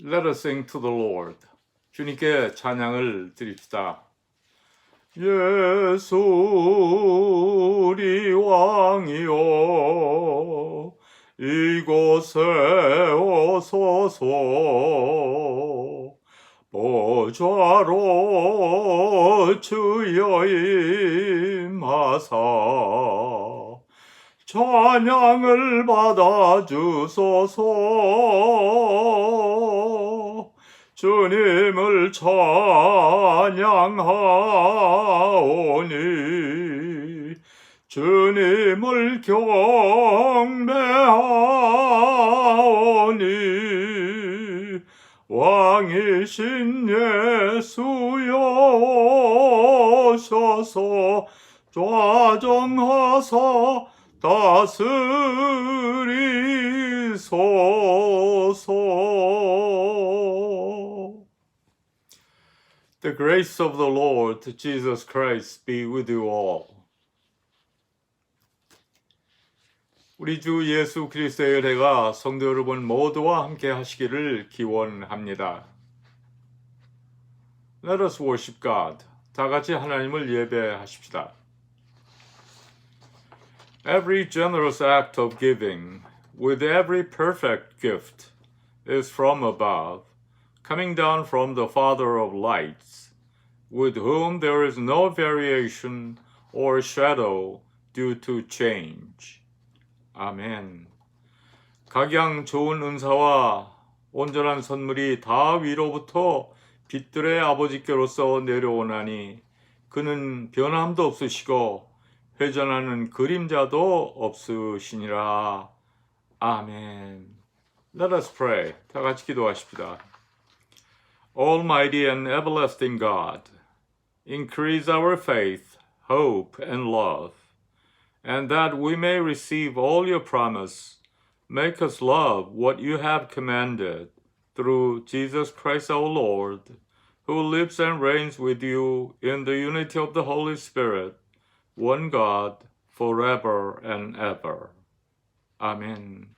Let us sing to the Lord. 주님께 찬양을 드립시다. 예수 우리 왕이여 이곳에 오소서 보좌로 주여 임하사 찬양을 받아주소서. 주님을 찬양하오니 주님을 경배하오니 왕이신 예수여 오셔서 좌정하사 다스리소서. The grace of the Lord Jesus Christ be with you all. 우리 주 예수 그리스도의 은혜가 성도 여러분 모두와 함께 하시기를 기원합니다. Let us worship God. 다 같이 하나님을 예배하십시다. Every generous act of giving, with every perfect gift, is from above, coming down from the Father of lights, with whom there is no variation or shadow due to change. 아멘. 각양 좋은 은사와 온전한 선물이 다 위로부터 빛들의 아버지께로서 내려오나니 그는 변함도 없으시고 회전하는 그림자도 없으시니라. 아멘. Let us pray. 다 같이 기도하십시다. Almighty and everlasting God, increase our faith, hope, and love, and that we may receive all your promise, make us love what you have commanded, through Jesus Christ our Lord, who lives and reigns with you in the unity of the Holy Spirit, one God, forever and ever. 아멘.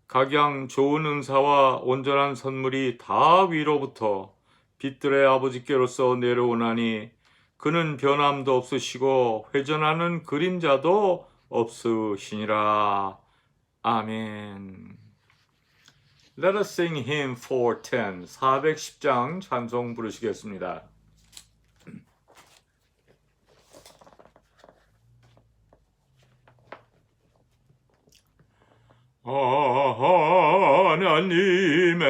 각양 좋은 은사와 온전한 선물이 다 위로부터 빛들의 아버지께로서 내려오나니 그는 변함도 없으시고 회전하는 그림자도 없으시니라. 아멘. Let us sing hymn 410, 410장 찬송 부르시겠습니다. 하나님의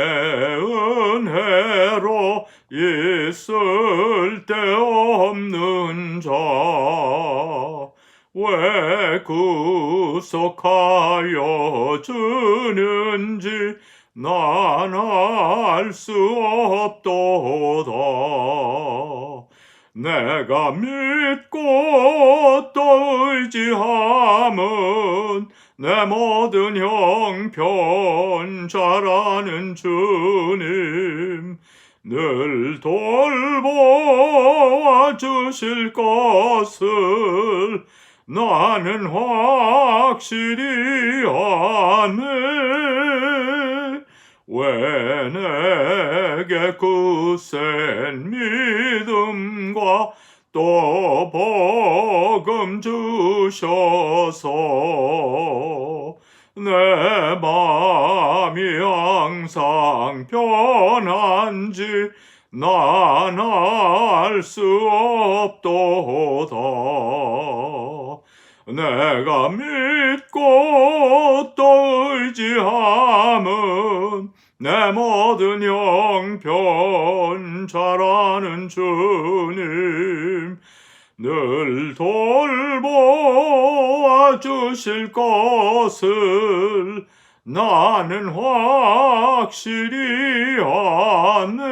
은혜로 있을 데 없는 자 왜 구속하여 주는지 난 알 수 없도다. 내가 믿고 또 의지함은 내 모든 형편 잘 아는 주님 늘 돌보아 주실 것을 나는 확실히 아네. 왜 내게 굳센 믿음과 또 복음 주셔서 내 마음이 항상 편한지 난 알 수 없도다. 내가 믿고 또 의지함은 내 모든 형편 잘 아는 주님 늘 돌보아 주실 것을 나는 확실히 아네.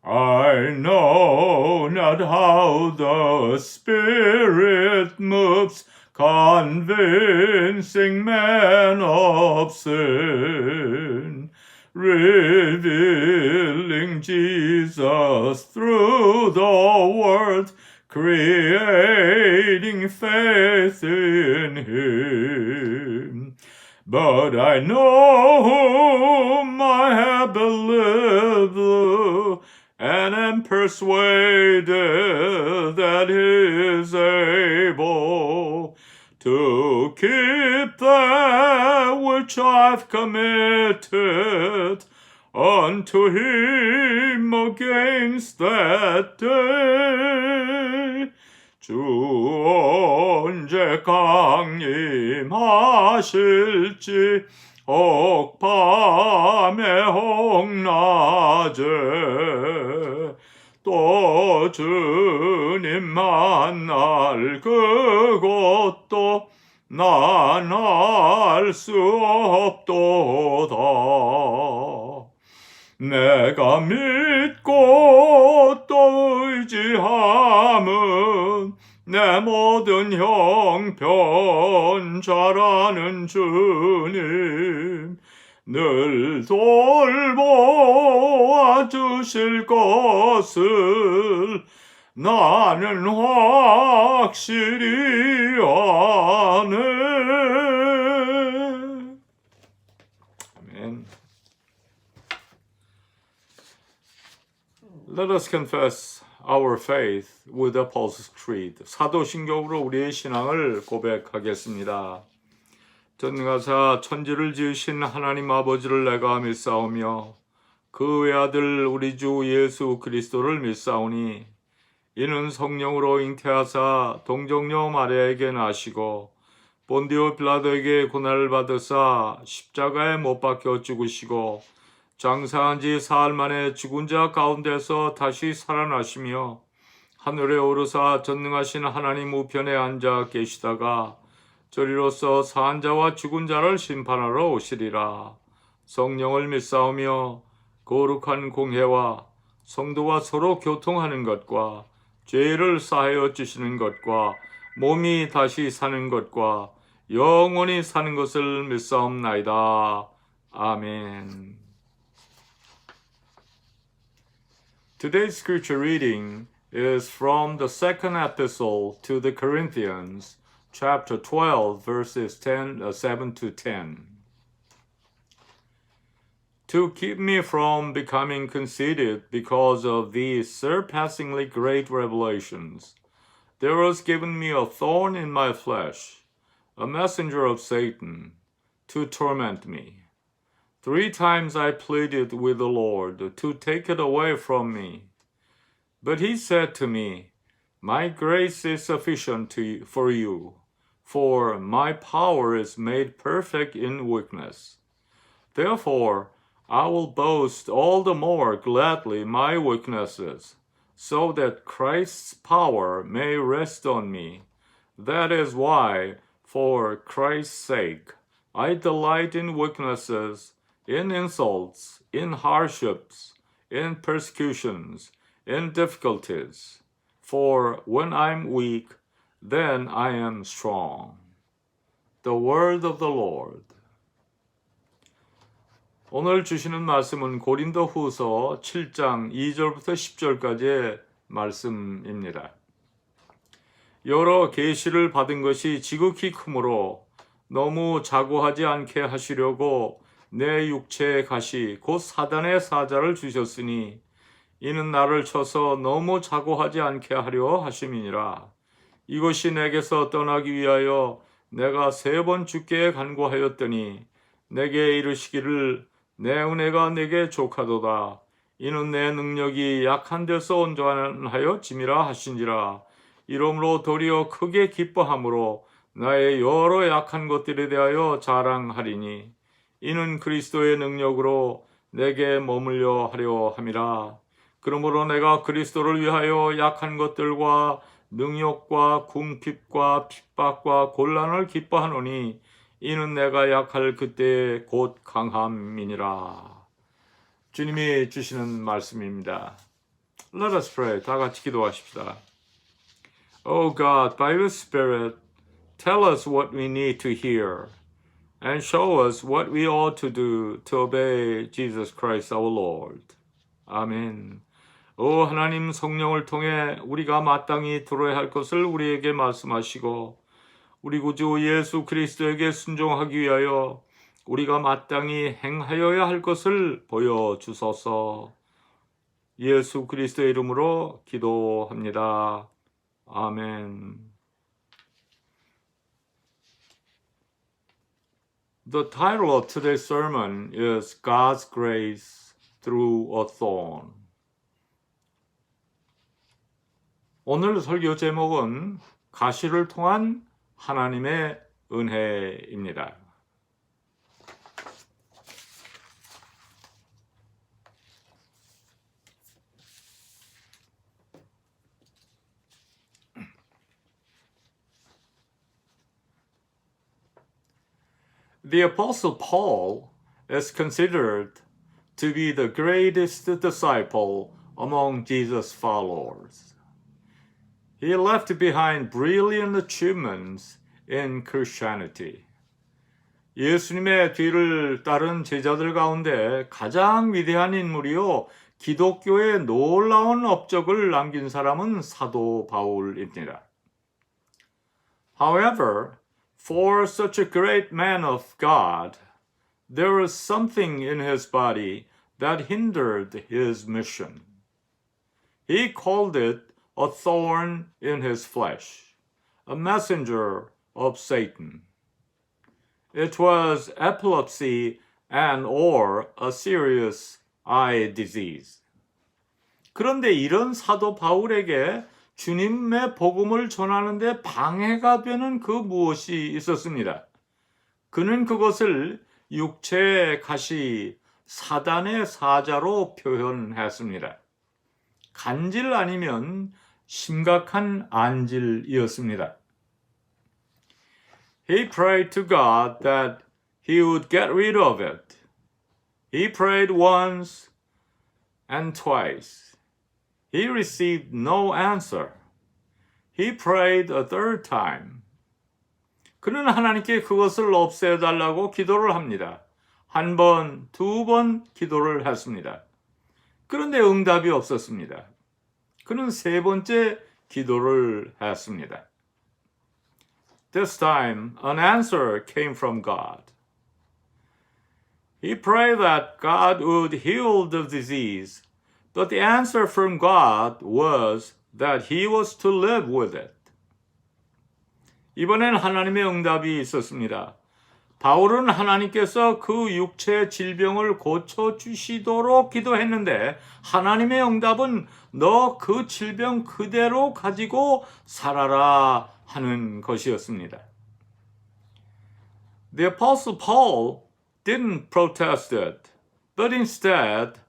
I know not how the Spirit moves, convincing men of sin, revealing Jesus through the Word, creating faith in Him. But I know whom I have believed, and am persuaded that he is able to keep that which I've committed unto him against that day. 주 언제 강림하실지 혹밤에 혹낮에 또 주님 만날 그것도 난 알 수 없도다. 내가 믿고 또 의지함은 내 모든 형편 잘 아는 주님 늘 돌보아 주실 것을 나는 확실히 아네. 아멘. Let us confess our faith with the Apostles' Creed. 사도신경으로 우리의 신앙을 고백하겠습니다. 전능하사 천지를 지으신 하나님 아버지를 내가 믿사오며 그 외아들 우리 주 예수 그리스도를 믿사오니 이는 성령으로 잉태하사 동정녀 마리아에게 나시고 본디오 빌라도에게 고난을 받으사 십자가에 못 박혀 죽으시고 장사한 지 사흘 만에 죽은 자 가운데서 다시 살아나시며 하늘에 오르사 전능하신 하나님 우편에 앉아 계시다가 저리로서 산 자와 죽은 자를 심판하러 오시리라. 성령을 믿사오며 거룩한 공회와 성도와 서로 교통하는 것과 죄를 사하여 주시는 것과 몸이 다시 사는 것과 영원히 사는 것을 믿사옵나이다. 아멘. Today's scripture reading is from the second epistle to the Corinthians, chapter 12, verses 7 to 10. To keep me from becoming conceited because of these surpassingly great revelations, there was given me a thorn in my flesh, a messenger of Satan, to torment me. 3 times I pleaded with the Lord to take it away from me. But he said to me, My grace is sufficient for you, for my power is made perfect in weakness. Therefore, I will boast all the more gladly my weaknesses, so that Christ's power may rest on me. That is why, for Christ's sake, I delight in weaknesses, in insults, in hardships, in persecutions, in difficulties. For when I'm weak, then I am strong. The word of the Lord. 오늘 주시는 말씀은 고린도 후서 7장 2절부터 10절까지의 말씀입니다. 여러 계시를 받은 것이 지극히 크므로 너무 자고하지 않게 하시려고 내 육체의 가시 곧 사단의 사자를 주셨으니 이는 나를 쳐서 너무 자고하지 않게 하려 하심이니라. 이것이 내게서 떠나기 위하여 내가 3번 주께 간구하였더니 내게 이르시기를 내 은혜가 내게 족하도다. 이는 내 능력이 약한 데서 온전하여 짐이라 하신지라. 이러므로 도리어 크게 기뻐함으로 나의 여러 약한 것들에 대하여 자랑하리니 이는 그리스도의 능력으로 내게 머물려 하려 함이라. 그러므로 내가 그리스도를 위하여 약한 것들과 능욕과 궁핍과 핍박과 곤란을 기뻐하노니 이는 내가 약할 그때에 곧 강함이니라. 주님이 주시는 말씀입니다. Let us pray. 다 같이 기도하십시다. Oh God, by your Spirit, tell us what we need to hear and show us what we ought to do to obey Jesus Christ our Lord. 아멘. 오 하나님 성령을 통해 우리가 마땅히 들어야 할 것을 우리에게 말씀하시고 우리 구주 예수 그리스도에게 순종하기 위하여 우리가 마땅히 행하여야 할 것을 보여주소서. 예수 그리스도의 이름으로 기도합니다. 아멘. The title of today's sermon is God's Grace Through a Thorn. 오늘 설교 제목은 가시를 통한 하나님의 은혜입니다. The Apostle Paul is considered to be the greatest disciple among Jesus' followers. He left behind brilliant achievements in Christianity. 예수님의 뒤를 따른 제자들 가운데 가장 위대한 인물이요, 기독교의 놀라운 업적을 남긴 사람은 사도 바울입니다. However, for such a great man of God, there was something in his body that hindered his mission. He called it a thorn in his flesh, a messenger of Satan. It was epilepsy or a serious eye disease. 그런데 이런 사도 바울에게 주님의 복음을 전하는데 방해가 되는 그 무엇이 있었습니다. 그는 그것을 육체의 가시, 사단의 사자로 표현했습니다. 간질 아니면 심각한 안질이었습니다. He prayed to God that he would get rid of it. He prayed once and twice. He received no answer. He prayed a third time. 그는 하나님께 그것을 없애달라고 기도를 합니다. 한 번, 두 번 기도를 했습니다. 그런데 응답이 없었습니다. 그는 세 번째 기도를 했습니다. This time, an answer came from God. He prayed that God would heal the disease, but the answer from God was that he was to live with it. 이번엔 하나님의 응답이 있었습니다. 바울은 하나님께서 그 육체의 질병을 고쳐주시도록 기도했는데 하나님의 응답은 너 그 질병 그대로 가지고 살아라 하는 것이었습니다. The Apostle Paul didn't protest it, but instead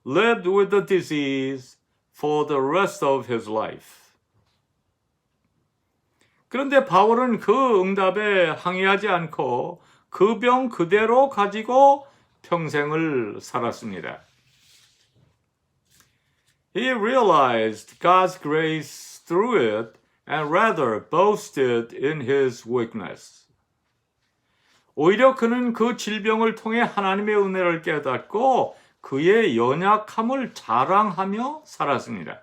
lived with the disease for the rest of his life. 그런데 바울은 그 응답에 항의하지 않고 그 병 그대로 가지고 평생을 살았습니다. He realized God's grace through it and rather boasted in his weakness. 오히려 그는 그 질병을 통해 하나님의 은혜를 깨닫고 그의 연약함을 자랑하며 살았습니다.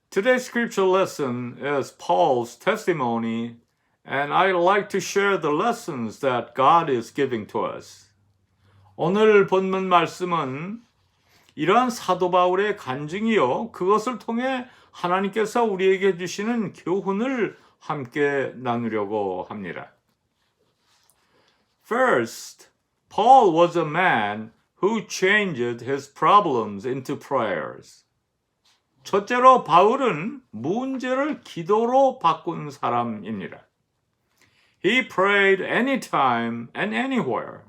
Today's scripture lesson is Paul's testimony, and I'd like to share the lessons that God is giving to us. 오늘 본문 말씀은 이러한 사도 바울의 간증이요, 그것을 통해 하나님께서 우리에게 주시는 교훈을 함께 나누려고 합니다. First, Paul was a man who changed his problems into prayers. 첫째로 바울은 문제를 기도로 바꾼 사람입니다. He prayed anytime and anywhere.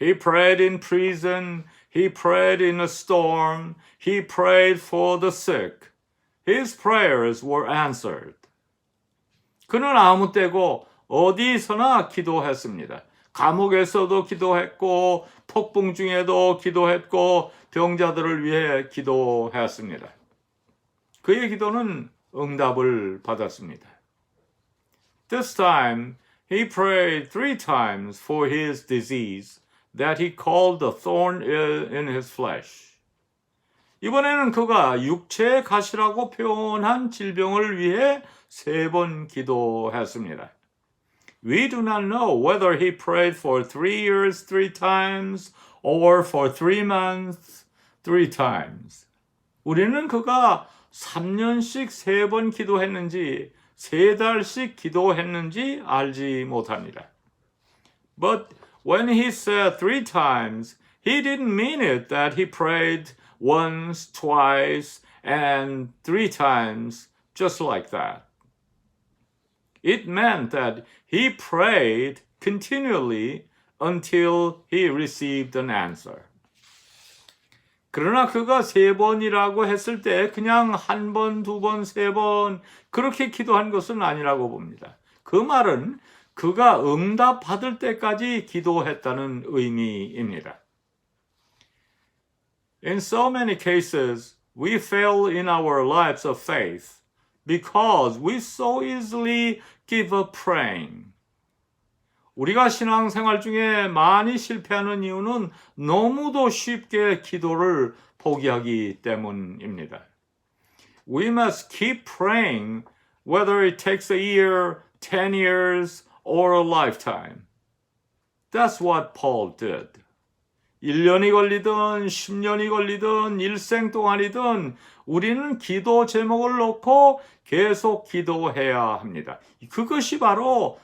He prayed in prison. He prayed in a storm. He prayed for the sick. His prayers were answered. 그는 아무 때고 어디서나 기도했습니다. 감옥에서도 기도했고 폭풍 중에도 기도했고 병자들을 위해 기도했습니다. 그의 기도는 응답을 받았습니다. This time he prayed 3 times for his disease that he called the thorn in his flesh. 이번에는 그가 육체의 가시라고 표현한 질병을 위해 3번 기도했습니다. We do not know whether he prayed for 3 years 3 times or for 3 months 3 times. 우리는 그가 3년씩 3번 기도했는지 3달씩 기도했는지 알지 못합니다. But when he said 3 times, he didn't mean it that he prayed once, twice, and 3 times just like that. It meant that he prayed continually until he received an answer. 그러나 그가 3번이라고 했을 때 그냥 1번, 2번, 3번 그렇게 기도한 것은 아니라고 봅니다. 그 말은 그가 응답 받을 때까지 기도했다는 의미입니다. In so many cases, we fail in our lives of faith because we so easily give up praying. 우리가 신앙생활 중에 많이 실패하는 이유는 너무도 쉽게 기도를 포기하기 때문입니다. We must keep praying whether it takes a year, 10 years, or a lifetime. That's what Paul did. 1년이 걸리든 10년이 걸리든 일생 동안이든 우리는 기도 제목을 놓고 계속 기도해야 합니다. 그것이 바로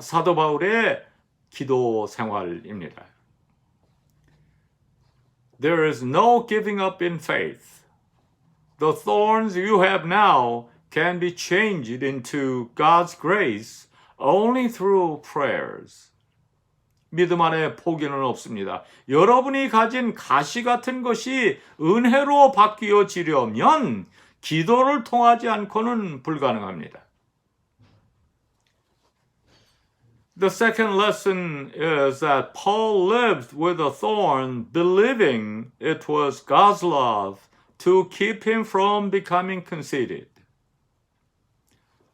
사도 바울의 기도 생활입니다. There is no giving up in faith. The thorns you have now can be changed into God's grace only through prayers. 믿음 안에 포기는 없습니다. 여러분이 가진 가시 같은 것이 은혜로 바뀌어지려면 기도를 통하지 않고는 불가능합니다. The second lesson is that Paul lived with a thorn, believing it was God's love to keep him from becoming conceited.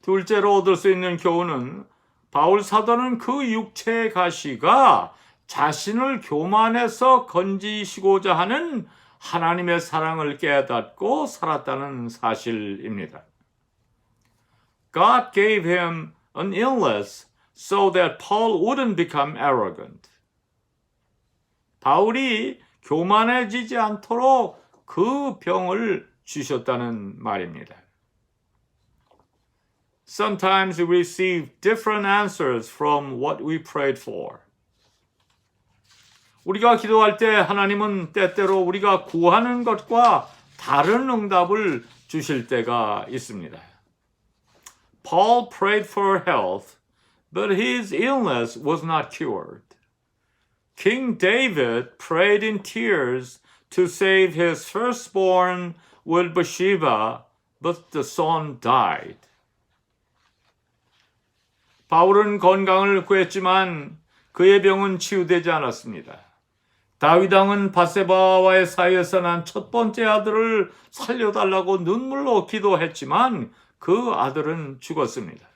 둘째로 얻을 수 있는 교훈은 바울 사도는 그 육체의 가시가 자신을 교만해서 건지시고자 하는 하나님의 사랑을 깨닫고 살았다는 사실입니다. God gave him an illness so that Paul wouldn't become arrogant. 바울이 교만해지지 않도록 그 병을 주셨다는 말입니다. Sometimes we receive different answers from what we prayed for. 우리가 기도할 때 하나님은 때때로 우리가 구하는 것과 다른 응답을 주실 때가 있습니다. Paul prayed for health, but his illness was not cured. King David prayed in tears to save his firstborn with Bathsheba, but the son died. 바울은 건강을 구했지만 그의 병은 치유되지 않았습니다. 다윗 왕은 바세바와의 사이에서 난 첫 번째 아들을 살려달라고 눈물로 기도했지만 그 아들은 죽었습니다.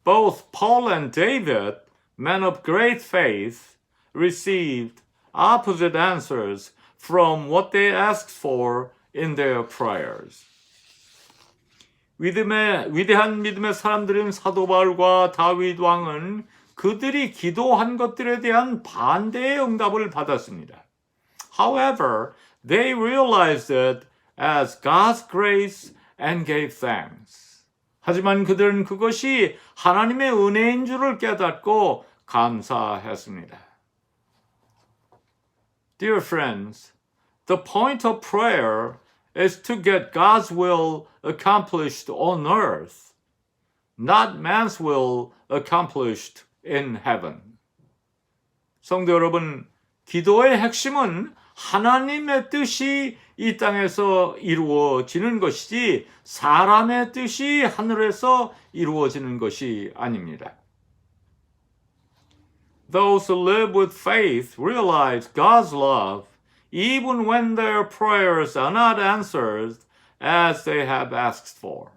Both Paul and David, men of great faith, received opposite answers from what they asked for in their prayers. 위대한 믿음의 사람들인 사도 바울과 다윗 왕은 그들이 기도한 것들에 대한 반대의 응답을 받았습니다. However, they realized it as God's grace and gave thanks. 하지만 그들은 그것이 하나님의 은혜인 줄을 깨닫고 감사했습니다. Dear friends, the point of prayer is to get God's will accomplished on earth, not man's will accomplished in heaven. 성도 여러분, 기도의 핵심은 하나님의 뜻이 이 땅에서 이루어지는 것이지 사람의 뜻이 하늘에서 이루어지는 것이 아닙니다. Those who live with faith realize God's love even when their prayers are not answered as they have asked for.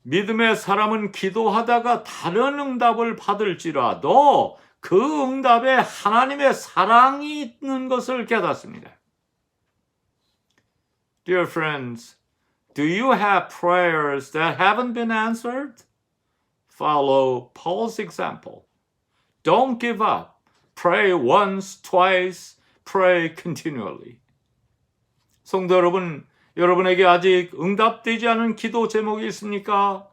믿음의 사람은 기도하다가 다른 응답을 받을지라도 그 응답에 하나님의 사랑이 있는 것을 깨닫습니다. Dear friends, Do you have prayers that haven't been answered? Follow Paul's example. Don't give up. Pray once, twice, pray continually. 성도 여러분, 여러분에게 아직 응답되지 않은 기도 제목이 있습니까?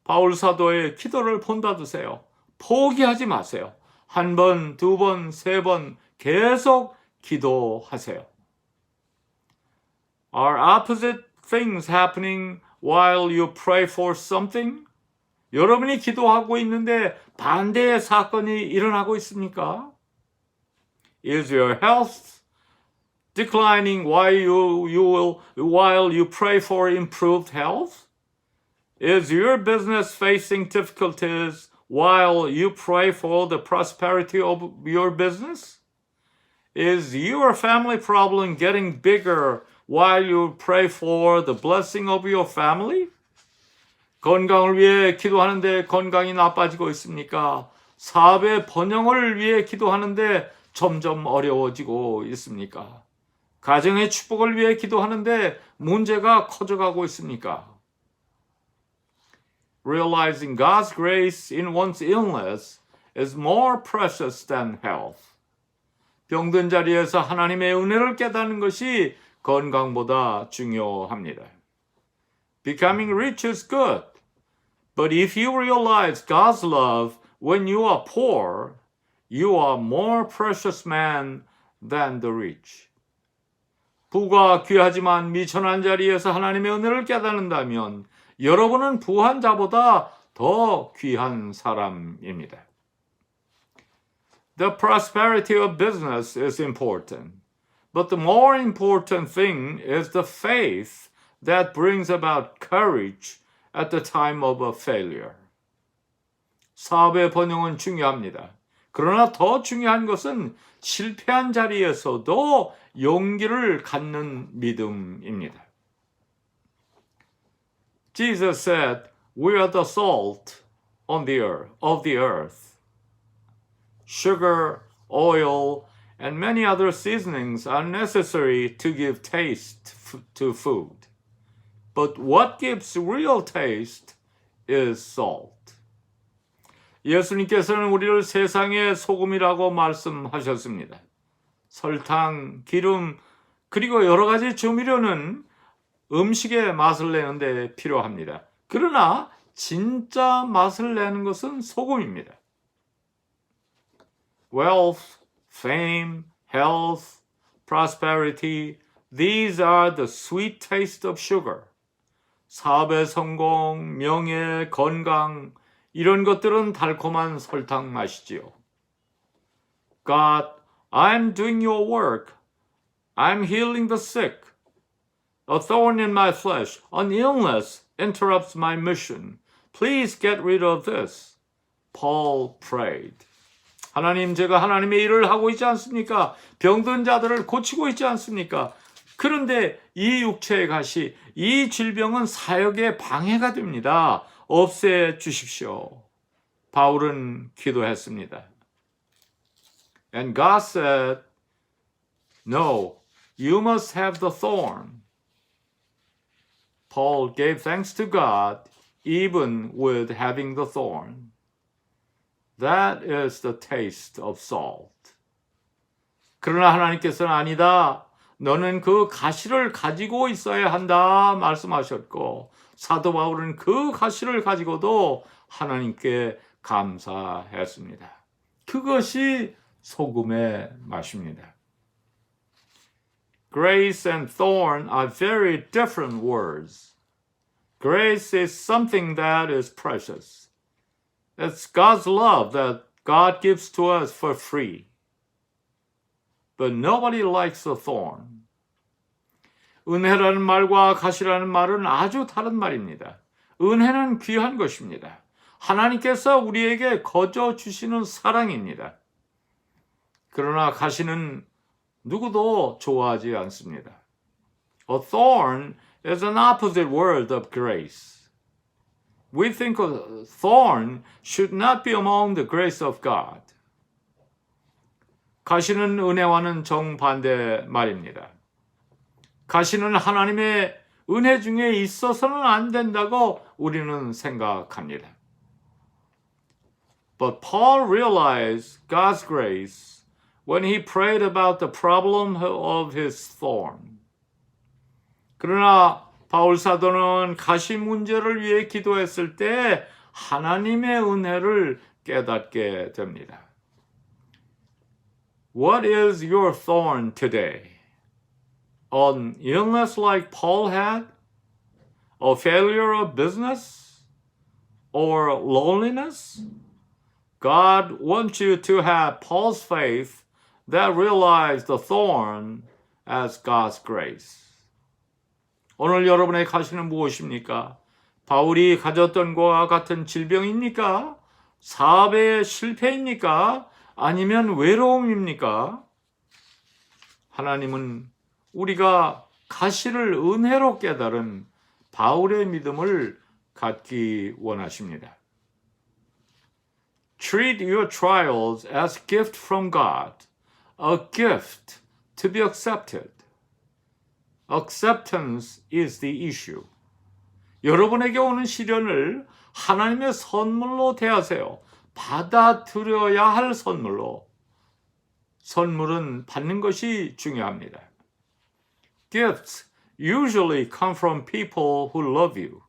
바울 사도의 기도를 본받으세요. 포기하지 마세요. 한 번, 두 번, 세 번 계속 기도하세요. Are opposite things happening while you pray for something? 여러분이 기도하고 있는데 반대의 사건이 일어나고 있습니까? Is your health declining while you pray for improved health? Is your business facing difficulties while you pray for the prosperity of your business? Is your family problem getting bigger while you pray for the blessing of your family? 건강을 위해 기도하는데 건강이 나빠지고 있습니까? 사업의 번영을 위해 기도하는데 점점 어려워지고 있습니까? 가정의 축복을 위해 기도하는데 문제가 커져가고 있습니까? Realizing God's grace in one's illness is more precious than health. 병든 자리에서 하나님의 은혜를 깨닫는 것이 건강보다 중요합니다. Becoming rich is good, but if you realize God's love when you are poor, you are more precious man than the rich. 부가 귀하지만 미천한 자리에서 하나님의 은혜를 깨닫는다면 여러분은 부한 자보다 더 귀한 사람입니다. The prosperity of business is important, but the more important thing is the faith that brings about courage at the time of a failure. 사업의 번영은 중요합니다. 그러나 더 중요한 것은 실패한 자리에서도 용기를 갖는 믿음입니다. Jesus said, "We are the salt of the earth. Sugar, oil, and many other seasonings are necessary to give taste to food. But what gives real taste is salt." 예수님께서는 우리를 세상의 소금이라고 말씀하셨습니다. 설탕, 기름, 그리고 여러 가지 조미료는 음식의 맛을 내는데 필요합니다. 그러나 진짜 맛을 내는 것은 소금입니다. Wealth, fame, health, prosperity, these are the sweet taste of sugar. 사업의 성공, 명예, 건강, 이런 것들은 달콤한 설탕 맛이지요. God, I'm doing your work. I'm healing the sick. A thorn in my flesh, an illness interrupts my mission. Please get rid of this. Paul prayed. 하나님, 제가 하나님의 일을 하고 있지 않습니까? 병든 자들을 고치고 있지 않습니까? 그런데 이 육체의 가시, 이 질병은 사역에 방해가 됩니다. 없애 주십시오. 바울은 기도했습니다. And God said, "No, you must have the thorn." Paul gave thanks to God even with having the thorn. That is the taste of salt. 그러나 하나님께서는 아니다. 너는 그 가시를 가지고 있어야 한다 말씀하셨고, 사도 바울은 그 가시를 가지고도 하나님께 감사했습니다. 그것이 소금의 맛입니다. Grace and thorn are very different words. Grace is something that is precious. It's God's love that God gives to us for free. But nobody likes a thorn. 은혜라는 말과 가시라는 말은 아주 다른 말입니다. 은혜는 귀한 것입니다. 하나님께서 우리에게 거저 주시는 사랑입니다. 그러나 가시는 누구도 좋아하지 않습니다. A thorn is an opposite word of grace. We think a thorn should not be among the grace of God. 가시는 은혜와는 정반대 말입니다. 가시는 하나님의 은혜 중에 있어서는 안 된다고 우리는 생각합니다. But Paul realized God's grace when he prayed about the problem of his thorn. 그러나 바울 사도는 가시 문제를 위해 기도했을 때 하나님의 은혜를 깨닫게 됩니다. What is your thorn today? An illness like Paul had? A failure of business? Or loneliness? God wants you to have Paul's faith that realized the thorn as God's grace. 오늘 여러분의 가시는 무엇입니까? 바울이 가졌던 것과 같은 질병입니까? 사업의 실패입니까? 아니면 외로움입니까? 하나님은 우리가 가시를 은혜로 깨달은 바울의 믿음을 갖기 원하십니다. Treat your trials as a gift from God, a gift to be accepted. Acceptance is the issue. 여러분에게 오는 시련을 하나님의 선물로 대하세요. 받아들여야 할 선물로. 선물은 받는 것이 중요합니다. Gifts usually come from people who love you.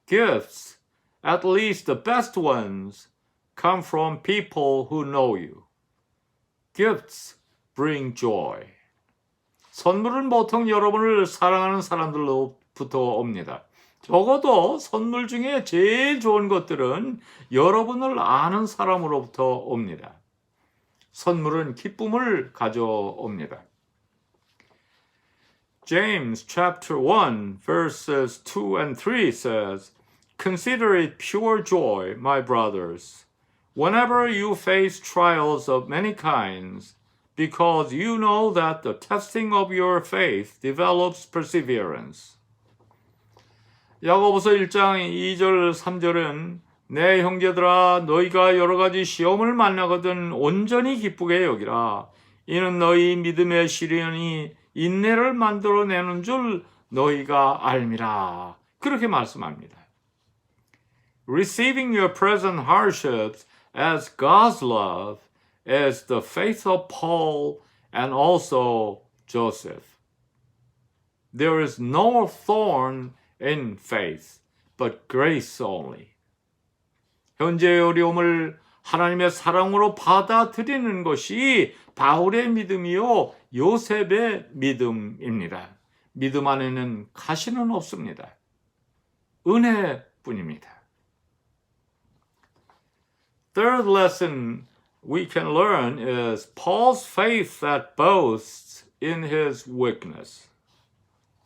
Gifts, at least the best ones, come from people who know you. Gifts bring joy. 선물은 보통 여러분을 사랑하는 사람들로부터 옵니다. 적어도 선물 중에 제일 좋은 것들은 여러분을 아는 사람으로부터 옵니다. 선물은 기쁨을 가져옵니다. James chapter 1 verses 2 and 3 says, Consider it pure joy, my brothers, whenever you face trials of many kinds, because you know that the testing of your faith develops perseverance. 야고보서 1장 2절 3절은 내 형제들아 너희가 여러 가지 시험을 만나거든 온전히 기쁘게 여기라. 이는 너희 믿음의 시련이 인내를 만들어내는 줄 너희가 알미라. 그렇게 말씀합니다. Receiving your present hardships as God's love is the faith of Paul and also Joseph. There is no thorn in faith, but grace only. 현재의 어려움을 하나님의 사랑으로 받아들이는 것이 바울의 믿음이요 요셉의 믿음입니다. 믿음 안에는 가시는 없습니다. 은혜뿐입니다. Third lesson we can learn is Paul's faith that boasts in his weakness.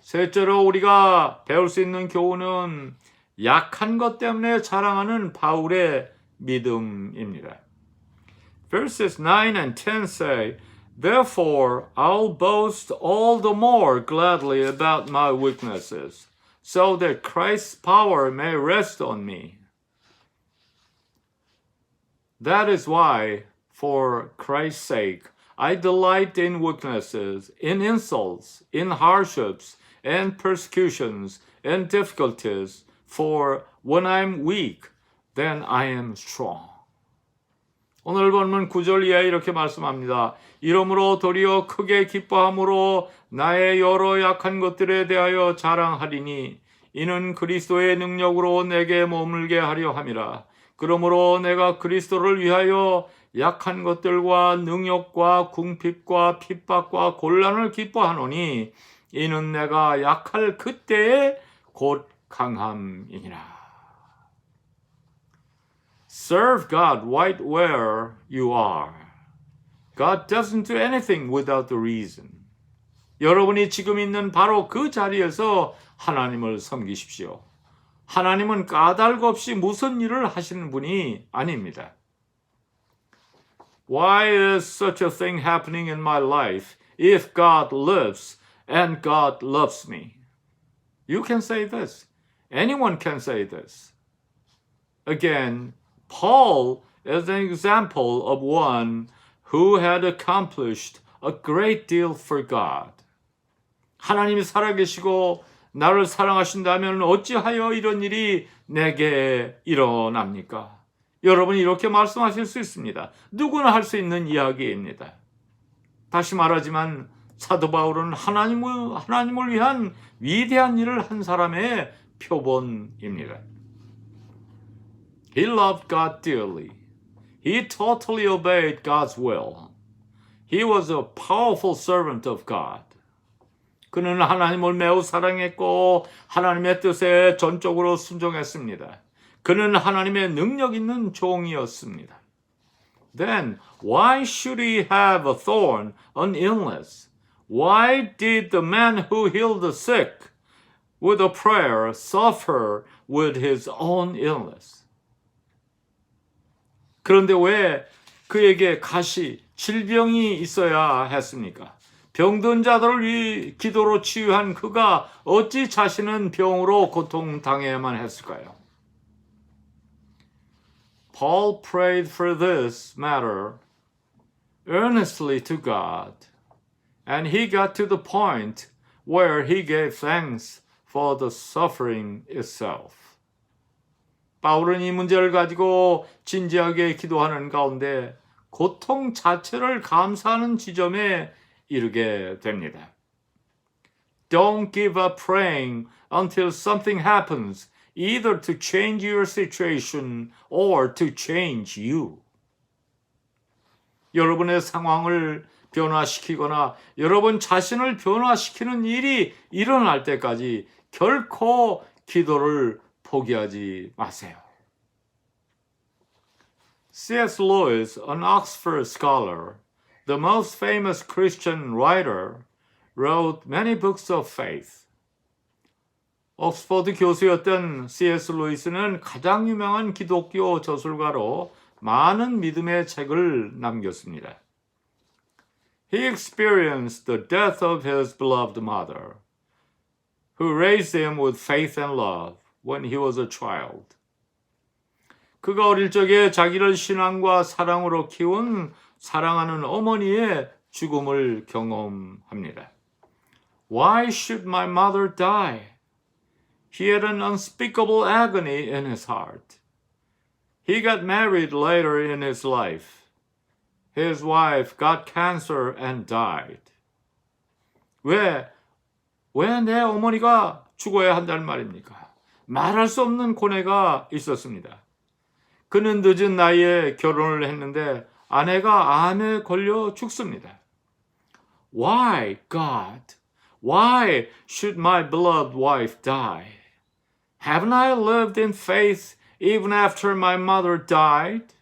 셋째로 우리가 배울 수 있는 교훈은 약한 것 때문에 자랑하는 바울의 믿음입니다. Verses 9 and 10 say, Therefore I'll boast all the more gladly about my weaknesses, so that Christ's power may rest on me. That is why, for Christ's sake, I delight in weaknesses, in insults, in hardships, and persecutions, and difficulties, for when I'm weak, then I am strong. 오늘 본문 9절 이하에 이렇게 말씀합니다. 이러므로 도리어 크게 기뻐함으로 나의 여러 약한 것들에 대하여 자랑하리니 이는 그리스도의 능력으로 내게 머물게 하려 함이라. 그러므로 내가 그리스도를 위하여 약한 것들과 능욕과 궁핍과 핍박과 곤란을 기뻐하노니 이는 내가 약할 그때에 곧 강함이니라. Serve God right where you are. God doesn't do anything without the reason. 여러분이 지금 있는 바로 그 자리에서 하나님을 섬기십시오. 하나님은 까닭 없이 무슨 일을 하시는 분이 아닙니다. Why is such a thing happening in my life if God lives and God loves me? You can say this. Anyone can say this. Again, Paul is an example of one who had accomplished a great deal for God. 하나님이 살아계시고 나를 사랑하신다면 어찌하여 이런 일이 내게 일어납니까? 여러분 이렇게 말씀하실 수 있습니다. 누구나 할 수 있는 이야기입니다. 다시 말하지만 사도 바울은 하나님을 위한 위대한 일을 한 사람의 표본입니다. He loved God dearly. He totally obeyed God's will. He was a powerful servant of God. 그는 하나님을 매우 사랑했고 하나님의 뜻에 전적으로 순종했습니다. 그는 하나님의 능력 있는 종이었습니다. Then why should he have a thorn, an illness? Why did the man who healed the sick with a prayer suffer with his own illness? 그런데 왜 그에게 가시, 질병이 있어야 했습니까? 병든 자들을 기도로 치유한 그가 어찌 자신은 병으로 고통당해야만 했을까요? Paul prayed for this matter earnestly to God, and he got to the point where he gave thanks for the suffering itself. 바울은 이 문제를 가지고 진지하게 기도하는 가운데 고통 자체를 감사하는 지점에 이르게 됩니다. Don't give up praying until something happens, either to change your situation or to change you. 여러분의 상황을 변화시키거나 여러분 자신을 변화시키는 일이 일어날 때까지 결코 기도를 포기하지 마세요. C.S. Lewis, an Oxford scholar, the most famous Christian writer, wrote many books of faith. 옥스퍼드 교수였던 C.S. 루이스는 가장 유명한 기독교 저술가로 많은 믿음의 책을 남겼습니다. He experienced the death of his beloved mother, who raised him with faith and love when he was a child. 그가 어릴 적에 자기를 신앙과 사랑으로 키운 사랑하는 어머니의 죽음을 경험합니다. Why should my mother die? He had an unspeakable agony in his heart. He got married later in his life. His wife got cancer and died. 왜 내 어머니가 죽어야 한다는 말입니까? 말할 수 없는 고뇌가 있었습니다. 그는 늦은 나이에 결혼을 했는데 아내가 암에 걸려 죽습니다. Why, God? Why should my beloved wife die? Haven't I lived in faith even after my mother died?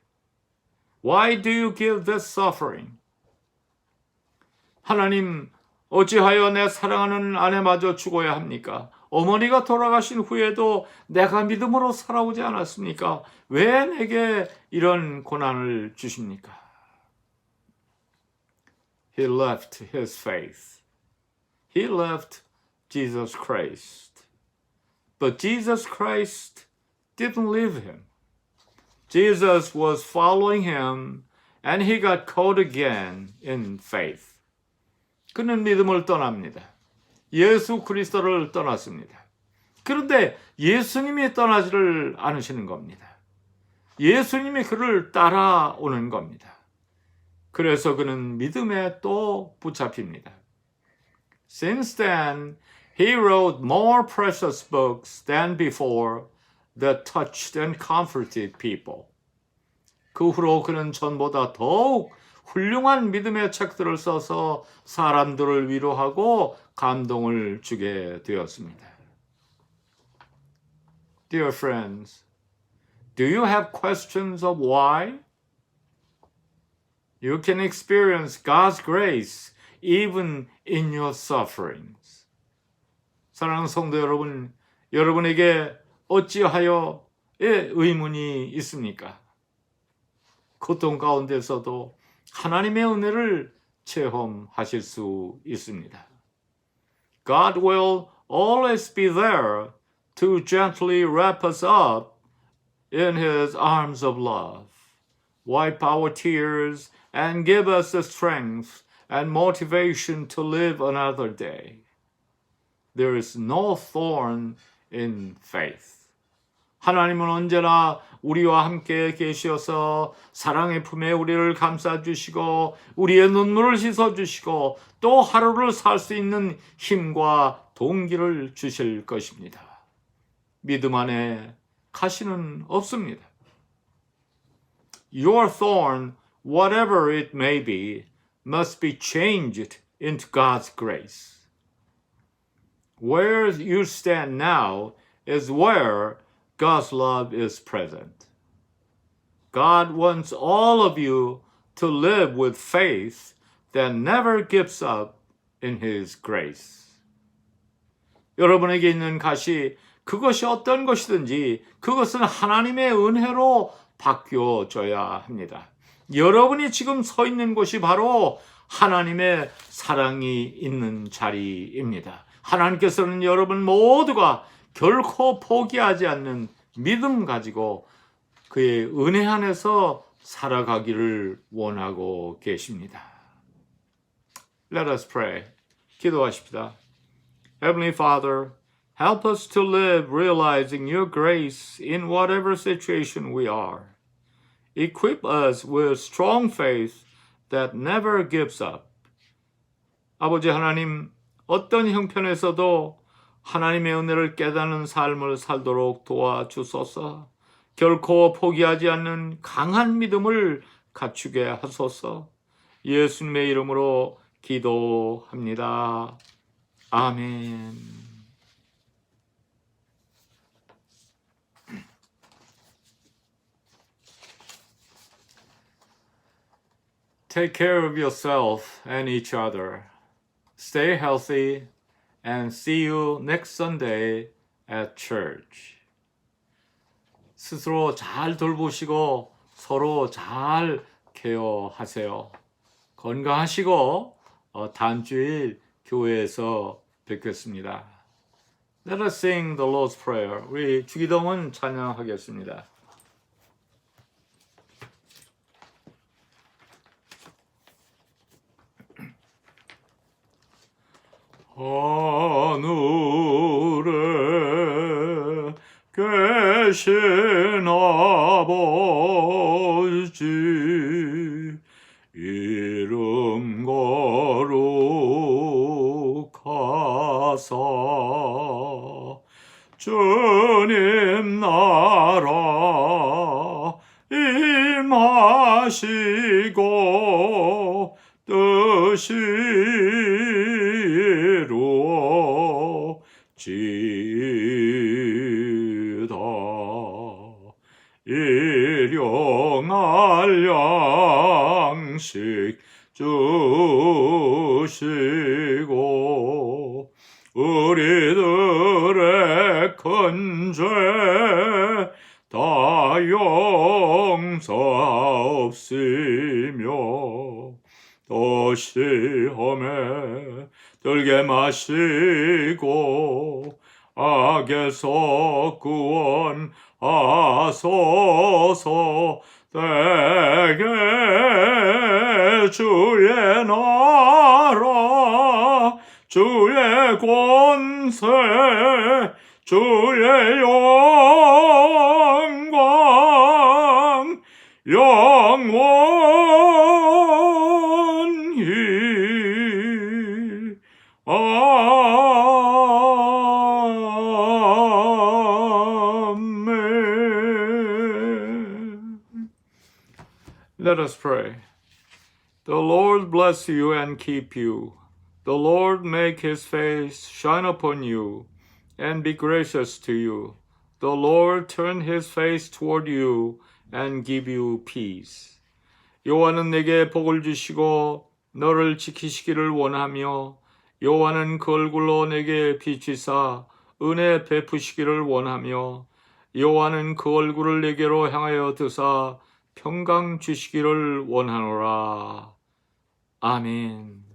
Why do you give this suffering? 하나님, 어찌하여 내 사랑하는 아내마저 죽어야 합니까? 어머니가 돌아가신 후에도 내가 믿음으로 살아오지 않았습니까? 왜 내게 이런 고난을 주십니까? He left his faith. He left Jesus Christ. But Jesus Christ didn't leave him. Jesus was following him and he got caught again in faith. 그는 믿음을 떠납니다. 예수 그리스도를 떠났습니다. 그런데 예수님이 떠나지를 않으시는 겁니다. 예수님이 그를 따라오는 겁니다. 그래서 그는 믿음에 또 붙잡힙니다. Since then, he wrote more precious books than before that touched and comforted people. 그 후로 그는 전보다 더욱 훌륭한 믿음의 책들을 써서 사람들을 위로하고 감동을 주게 되었습니다. Dear friends, do you have questions of why? You can experience God's grace even in your sufferings. 사랑하는 성도 여러분, 여러분에게 어찌하여의 의문이 있습니까? 고통 가운데서도 하나님의 은혜를 체험하실 수 있습니다. God will always be there to gently wrap us up in His arms of love, wipe our tears, and give us the strength and motivation to live another day. there is no thorn in faith. 하나님은 언제나 우리와 함께 계셔서 사랑의 품에 우리를 감싸주시고 우리의 눈물을 씻어주시고 또 하루를 살 수 있는 힘과 동기를 주실 것입니다. 믿음 안에 가시는 없습니다. Your thorn, whatever it may be, must be changed into God's grace. Where you stand now is where God's love is present. God wants all of you to live with faith that never gives up in His grace. 여러분에게 있는 가시, 그것이 어떤 것이든지 그것은 하나님의 은혜로 바뀌어져야 합니다. 여러분이 지금 서 있는 곳이 바로 하나님의 사랑이 있는 자리입니다. 하나님께서는 여러분 모두가 결코 포기하지 않는 믿음 가지고 그의 은혜 안에서 살아가기를 원하고 계십니다. Let us pray. 기도하십시다. Heavenly Father, help us to live realizing your grace in whatever situation we are. Equip us with strong faith that never gives up. 아버지 하나님, 어떤 형편에서도 하나님의 은혜를 깨닫는 삶을 살도록 도와주소서. 결코 포기하지 않는 강한 믿음을 갖추게 하소서. 예수님의 이름으로 기도합니다. 아멘. Take care of yourself and each other. Stay healthy and see you next Sunday at church. 스스로 잘 돌보시고 서로 잘 케어하세요. 건강하시고 다음 주일 교회에서 뵙겠습니다. Let us sing the Lord's Prayer. 우리 주기도문 찬양하겠습니다. 하늘에 계신 아버지 이름 거룩하사 주님 나라 임하시고 뜻이 이루어지이다. 일용할 양식 주시고 우리들의 큰 죄 다 용서하옵시며 또 시험에 들게 마시고 악에서 구원하소서. 내게 주의 나라 주의 권세 주의 영광 영원히 아멘. Let us pray. The Lord bless you and keep you. The Lord make his face shine upon you and be gracious to you. The Lord turn his face toward you and give you peace. 여호와는 내게 복을 주시고 너를 지키시기를 원하며 여호와는 그 얼굴로 내게 비추사 은혜 베푸시기를 원하며 여호와는 그 얼굴을 내게로 향하여 드사 평강 주시기를 원하노라. 아멘.